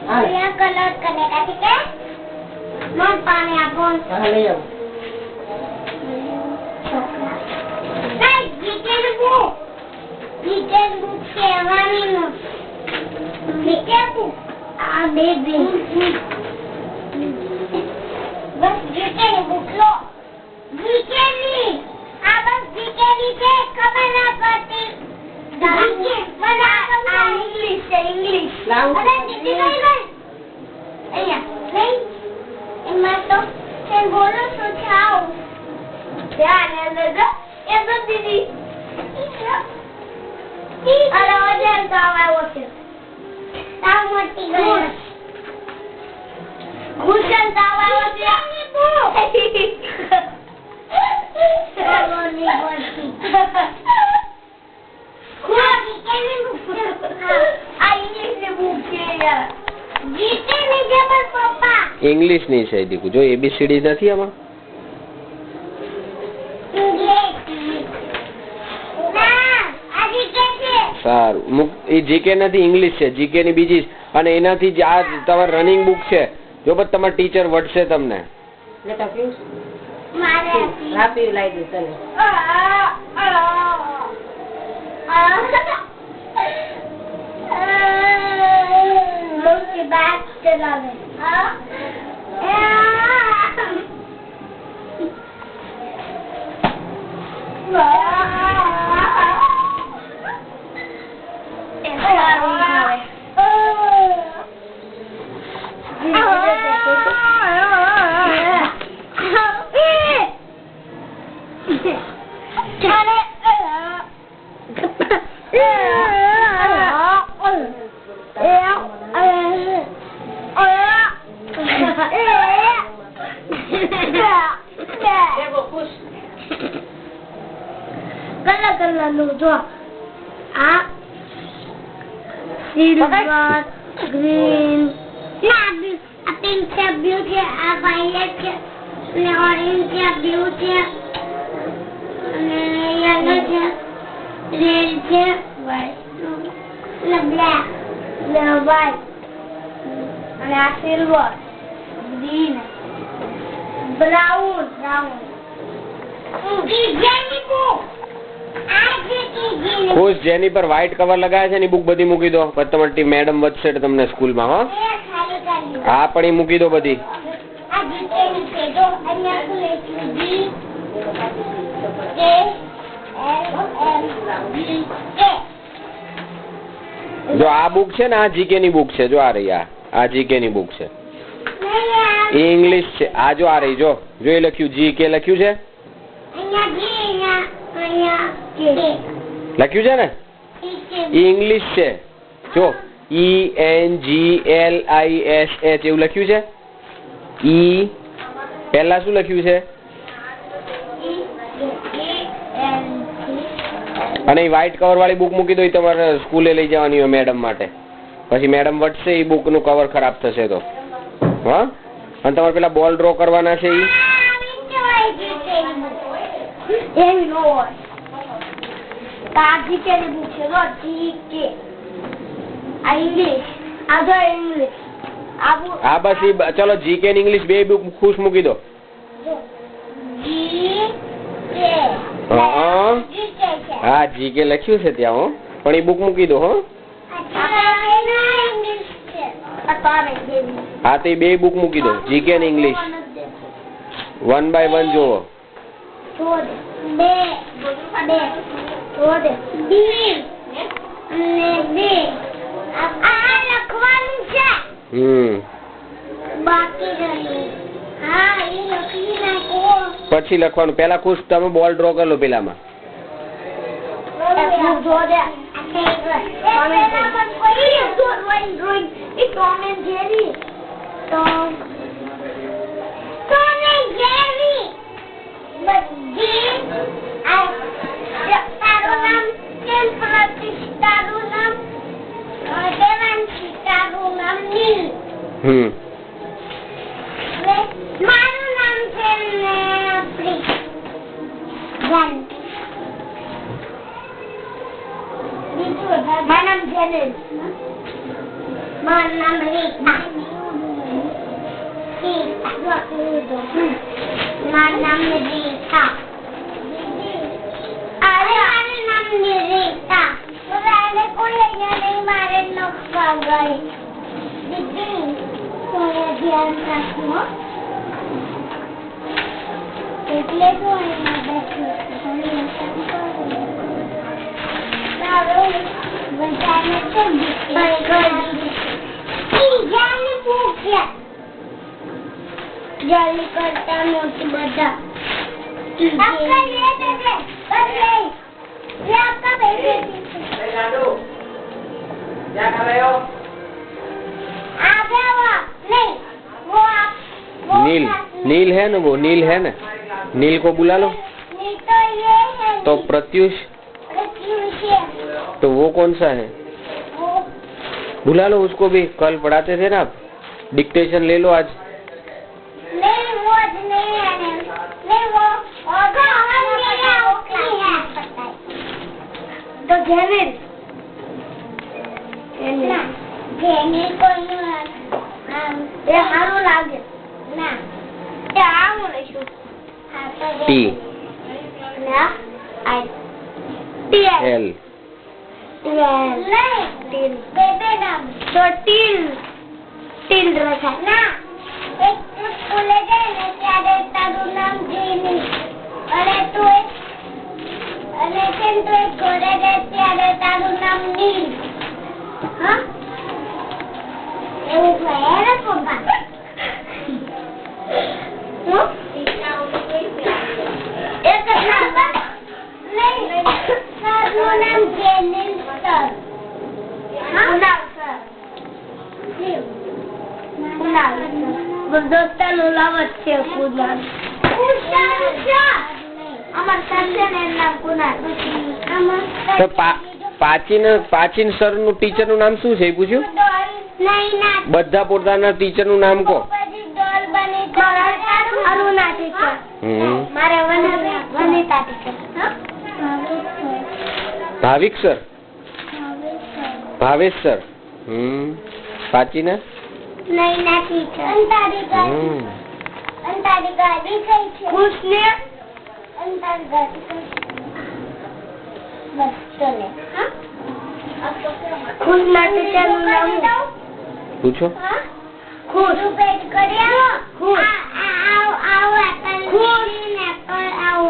यहाँ कलर करेगा, ठीक है? मैं पानी आपको ले आओ। नहीं, GK book Sewani no GK book आ बेबी बस जीके बुक लो जीके नहीं आ बस जीके नीचे खबर ना पड़ती जीके बना इंग्लिश अरे जीके नहीं अय्या नहीं मैं तो मैं बोलो सोचाओ ध्यान है लगा ये तो दीदी अरे वजन का मैं वो ताऊ मोटी गई घुसन ताऊ वो नहीं बोलती खुआ की कैसे बुक आई इंग्लिश बुक है यार जीते नहीं जब पापा इंग्लिश नहीं છે દીકુ જો ABCD નથી આમાં સારું એ જીકે નથી ઇંગ્લિશ છે જીકે ની બીજી અને એનાથી જ આ તમાર રનિંગ બુક છે જો બસ તમાર ટીચર વડશે તમને લેતા પીઉં મારે રાપી લાઈ દે તને लोग के बैग चला गए देखो खुश कलर कलर लो जो आ सिल्वर ग्रीन ना पिंक से ब्लू से आ वायलेट से ने ऑरेंज से ब्लू से ने येलो से रेड से व्हाइट ने ब्लैक ने व्हाइट અને આ સિલ્વર ગ્રીન બ્રાઉન ખુશ જેની પર વ્હાઈટ કવર લગાયા છે ને બુક બધી મૂકી દો પછી તમારી મેડમ વધશે તમને સ્કૂલમાં હો હા પણ એ મૂકી દો બધી જો આ બુક છે ને આ જીકે ની બુક છે જો આ રહી આ જીકે ની બુક છે એ ઇંગ્લિશ છે આ જો આ રહી જો જો એ લખ્યું જીકે લખ્યું છે લખ્યું છે ને એ ઇંગ્લિશ છે જો ENGLISH એવું લખ્યું છે ઈ પહેલા શું લખ્યું છે અને એ વ્હાઈટ કવર વાળી બુક મૂકી દો એ તમારે સ્કૂલે લઈ જવાની હોય મેડમ માટે પછી મેડમ વટશે એ બુક નું કવર ખરાબ થશે તો હા અને તમારે પેલા બોલ ડ્રો કરવાના છે હા બસ ચલો જીકે ને ઇંગ્લિશ બે બુક ખુશ મૂકી દો હા જીકે લખ્યું છે ત્યાં હો પણ એ બુક મૂકી દો હો હા તો બે બુક મૂકી દો જીકે ને ઇંગ્લિશ 1 by 1 જોવો પછી લખવાનું પેલા ખુશ તમે બોલ ડ્રો કરી લો પેલામાં My name's Janice. My name is મારું નામ રીતા. અરે મારું નામ રીતા. એને કોઈ અહીંયા નહીં મારે નખવા ગઈ. દીદી થોડા ધ્યાન રાખજો. એટલે તો અહીંયા બેઠું જલ્દી કરતા મોટી બધા नील नील है ना, वो नील है ना, नील को बुला लो. तो प्रत्युष, तो वो कौन सा है? बुला लो उसको भी. कल पढ़ाते थे ना आप, डिक्टेशन ले लो आज. नहीं वो नहीं है, नहीं वो तो जेनिल ना, जेनिल कोई ये हारू लागे ना, ये आमू लेशु टी ना आई टी एल नहीं टील बेबे नाम तो टील रखा ना. एक स्कूले જાય ને ત્યારે તારું નામ જેની અને તું અને કેમ તું એક ઘરે જાય ત્યારે તારું નામ નીલ. હા એવું થાય ને પપ્પા. એક નંબર નહીં, તારું નામ જેનિલ સર. હા નામ સર दोस्ताનું લાવત છે કુનાલ. અમાર સર છે ને એનું નામ કુનાલ. તો પાચીન સર નું ટીચર નું નામ શું છે એ પૂછ્યું? બધા પોતાના ટીચર નું નામ કહો. અરુણા ટીચર, મારે Vanita teacher, Bhavik sir, Bhavesh sir. પાચીના નૈના ટીચર, અંતારી ગાડી કઈ છે? ખુશને અંતારી ગાડી બસ ચલે. હા ખુશના ટીચર નું નામ પૂછો. ખુશ પેટ કર્યા. ખુશ આવ એપલ ને એપલ આવ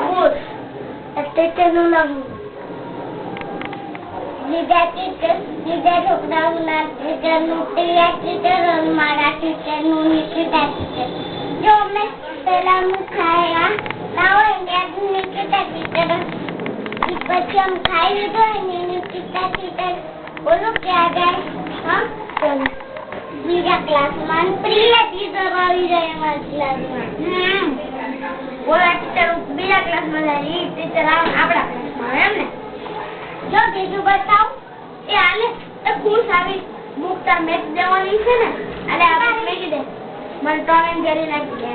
ખુશ ટીચર નું નામ લીધા ટીચર, લીધા છોકરાનું નામ ટીચરનું ટીયા ટીચર અને મારા ટીચરનું નિકિતા ટીચર. જો અમે પહેલાનું ખાયા ના હોય ત્યારનું નિકિતા ટીચર, પછી અમે ખાઈ લીધો હોય ને નિકિતા ટીચર બોલો ક્યાં જાય? હા બીજા ક્લાસમાં પ્રિયા ટીચર આવી જાય અમારા ક્લાસમાં. ઓલા ટીચર બીજા ક્લાસમાં જાય, એ ટીચર આપણા ક્લાસમાં એમ ને. જો બીજું બતાવ એ આલે તો ખુશ આવી બુક તાર મેચ દેવાની છે ને અને આ બુક મેકી દે મને ટોમ એન્ડ જેરી નાખી દે.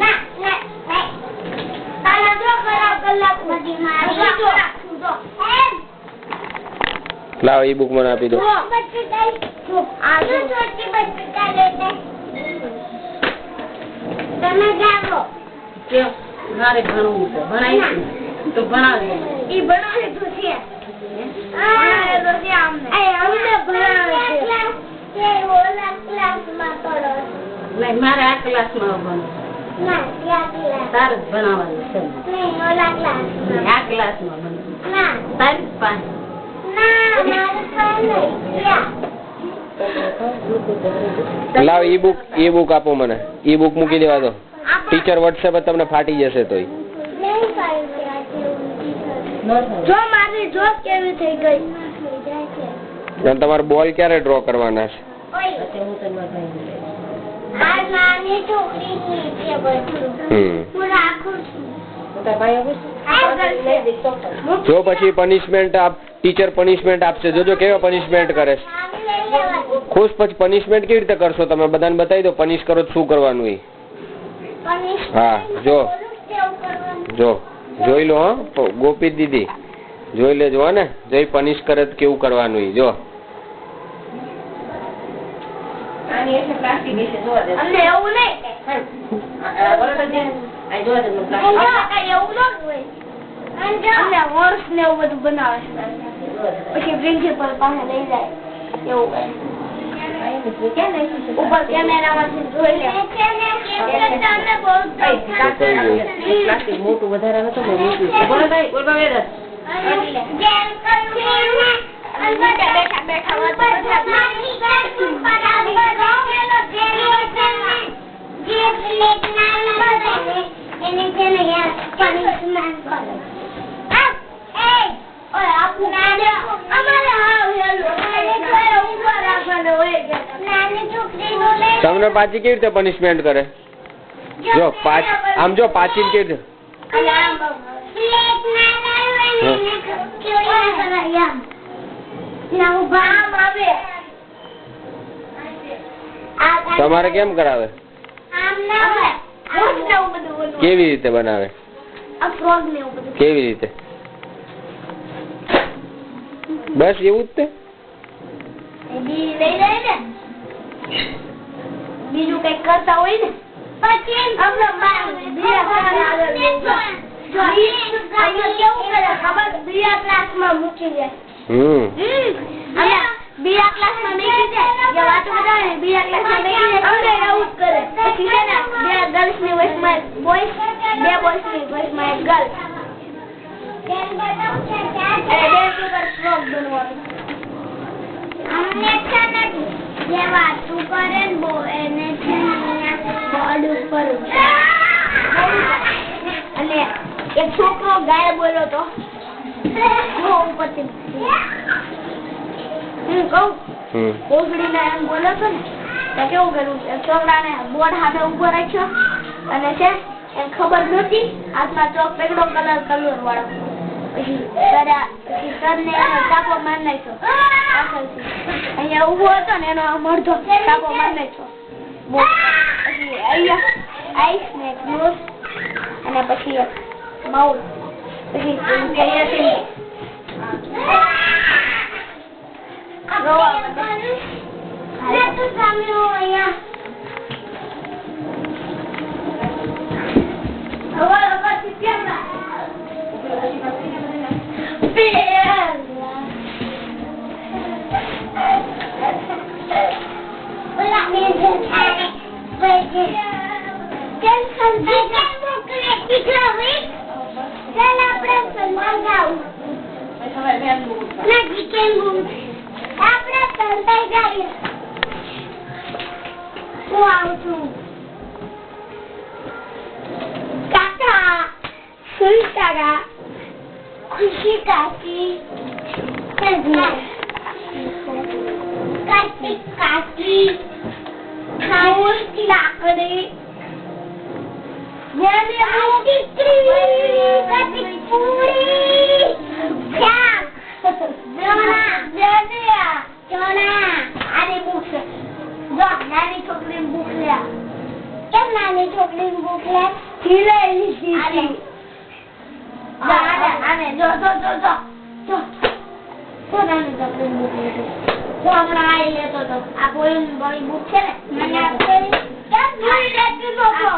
ના ના તારા જો ખરાબ કલાક બધી મારી જો એમ લાવ એ બુક મને આપી દો. બચ્ચી કઈ જો આ જો છોટી બચ્ચી કા લેતે તમે જાઓ કે મારે ભણવું છે, ભણાઈ તો ભણાવે. ઈ ભણાવે તો છે. મારે આ ક્લાસમાં ભણવું, તારે જ ભણાવવાનું છે. આ ક્લાસમાં ભણવું તારી પાસે. લાવ ઈ બુક આપો મને. ઈ બુક મૂકી દેવા દો. ટીચર વોટ્સએપ તમને ફાટી જશે તોય. જો મારી જો કેવી થઈ ગઈ. અને તમારે બોલ ક્યારે ડ્રો કરવાના છે? આ નાની છોકરી છે બધું હું રાખું છું. જો પછી પનિશમેન્ટ ટીચર પનિશમેન્ટ આપશે, જોજો કેવા પનિશમેન્ટ કરે છે. ખુશ પછી પનિશમેન્ટ કેવી રીતે કરશો તમે? બધાને બતાવી દો પનિશ કરો તો શું કરવાનું એ. હા જો જોઈ લો. હા ગોપી દીદી જોઈ લેજો. હા ને જોઈ પનિશ કરે તો કેવું કરવાનું એ જો. આની એટલે પ્લાસ્ટિક વિશે જોવા દે. અમને એવું નહીં બરોબર છે. આ જોવા દે પ્લાસ્ટિક. કઈ એવું ન હોય. અમને હોર્સ ને એવું બધું બનાવે છે. પછી પ્રિન્સિપલ પાસે લઈ જાય એવું કરે. ઉપર કેમેરામાંથી જોઈ લે. પ્લાસ્ટિક મોટું વધારે નતો બહુ મોટું છે. બોલો ભાઈ બોલ ભાઈ દસ. બેઠા તમને પાછી કેવી રીતે પનિશમેન્ટ કરે? જો આમ જો પાછી કેવી રીતે તમારે કેમ કરાવે? કેવી રીતે બનાવે? કેવી રીતે? બસ એવું જ તે. બીજું કઈક કરતા હોય ને પછી બીજા ક્લાસમાં મૂકી દે. બીજા ક્લાસમાં મૂકી દે જે વાતો કરે ને બીજા ક્લાસમાં મૂકી દે અમને આવું કરે. પછી છે ને બે ગર્લ્સ ની વોઇસમાં બોયસ, બે બોયસ ની વોઇસમાં એક ગર્લ. અમને છે ને જે વાતો કરે ને બો એને છે ને બોર્ડ ઉપર અને એક છોકરો ગાય બોલો તો ઉપરથી હું કહું ઓગળીને એમ બોલો છો ને તો કેવું કર્યું છોકરાને બોર્ડ સામે ઉભો રાખ્યો અને છે એને ખબર નહોતી હાથમાં ચોક પકડો કલર વાળો. પછી સરને એનો ચાપો મારી નાખ્યો પાછળથી. અહીંયા ઉભો હતો ને એનો અડધો ચાપો મારી નાખ્યો. પછી અહીંયા આઈસ ને ગ્લોસ અને પછી માઉલ. પછી કાકા સુલતારા ખુશી કાકી કાર્તિક કાકી ખાઉસ લાકડી કાર્તિક પૂરી આની બુક છે. જો નાની છોકરીની બુક લે. કેમ નાની છોકરીની બુક લે? લઈ લીધી. આને જો નાની છોકરીની બુક લીધી. જો હમણાં આ લેતો તો આ બોલી બુક છે ને મને આપેલી કેમ જોઈ લેતી નતો